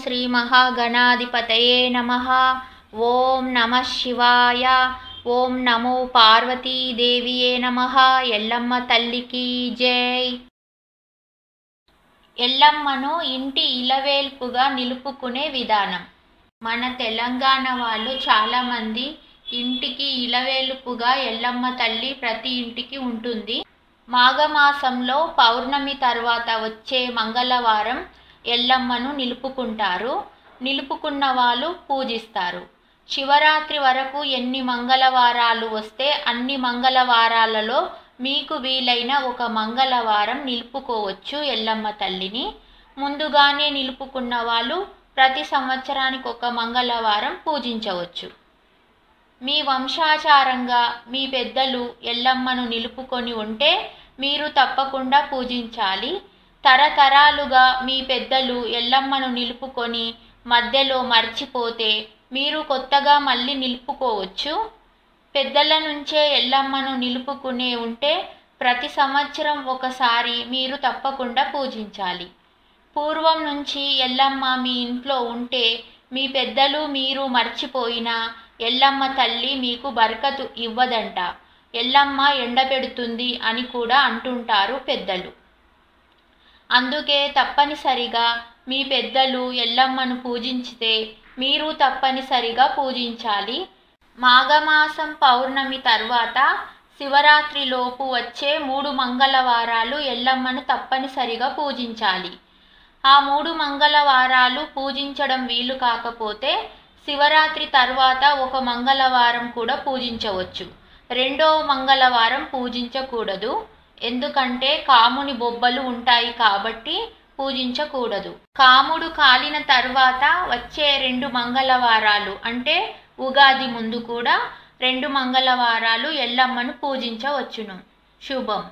శ్రీ మహాగణాధిపతయే నమః. ఓం నమః శివాయ. ఓం నమో పార్వతీదేవియే నమః. ఎల్లమ్మ తల్లికి జై. ఎల్లమ్మను ఇంటి ఇలవేల్పుగా నిలుపుకునే విధానం. మన తెలంగాణ వాళ్ళు చాలామంది ఇంటికి ఇలవేలుపుగా ఎల్లమ్మ తల్లి ప్రతి ఇంటికి ఉంటుంది. మాఘమాసంలో పౌర్ణమి తర్వాత వచ్చే మంగళవారం ఎల్లమ్మను నిలుపుకుంటారు. నిలుపుకున్న వాళ్ళు పూజిస్తారు. శివరాత్రి వరకు ఎన్ని మంగళవారాలు వస్తే అన్ని మంగళవారాలలో మీకు వీలైన ఒక మంగళవారం నిలుపుకోవచ్చు ఎల్లమ్మ తల్లిని. ముందుగానే నిలుపుకున్న వాళ్ళు ప్రతి సంవత్సరానికి ఒక మంగళవారం పూజించవచ్చు. మీ వంశాచారంగా మీ పెద్దలు ఎల్లమ్మను నిలుపుకొని ఉంటే మీరు తప్పకుండా పూజించాలి. తరతరాలుగా మీ పెద్దలు ఎల్లమ్మను నిలుపుకొని మధ్యలో మర్చిపోతే మీరు కొత్తగా మళ్ళీ నిలుపుకోవచ్చు. పెద్దల నుంచే ఎల్లమ్మను నిలుపుకునే ఉంటే ప్రతి సంవత్సరం ఒకసారి మీరు తప్పకుండా పూజించాలి. పూర్వం నుంచి ఎల్లమ్మ మీ ఇంట్లో ఉంటే మీ పెద్దలు మీరు మర్చిపోయినా ఎల్లమ్మ తల్లి మీకు బరకతు ఇవ్వదంట. ఎల్లమ్మ ఎండబెడుతుంది అని కూడా అంటుంటారు పెద్దలు. అందుకే తప్పనిసరిగా మీ పెద్దలు ఎల్లమ్మను పూజించితే మీరు తప్పనిసరిగా పూజించాలి. మాఘమాసం పౌర్ణమి తర్వాత శివరాత్రిలోపు వచ్చే 3 మంగళవారాలు ఎల్లమ్మను తప్పనిసరిగా పూజించాలి. ఆ 3 మంగళవారాలు పూజించడం వీలు కాకపోతే శివరాత్రి తర్వాత ఒక మంగళవారం కూడా పూజించవచ్చు. రెండవ మంగళవారం పూజించకూడదు. ఎందుకంటే కాముని బొబ్బలు ఉంటాయి కాబట్టి పూజించకూడదు. కాముడు కాలిన తర్వాత వచ్చే 2 మంగళవారాలు అంటే ఉగాది ముందు కూడా 2 మంగళవారాలు ఎల్లమ్మను పూజించవచ్చును. శుభం.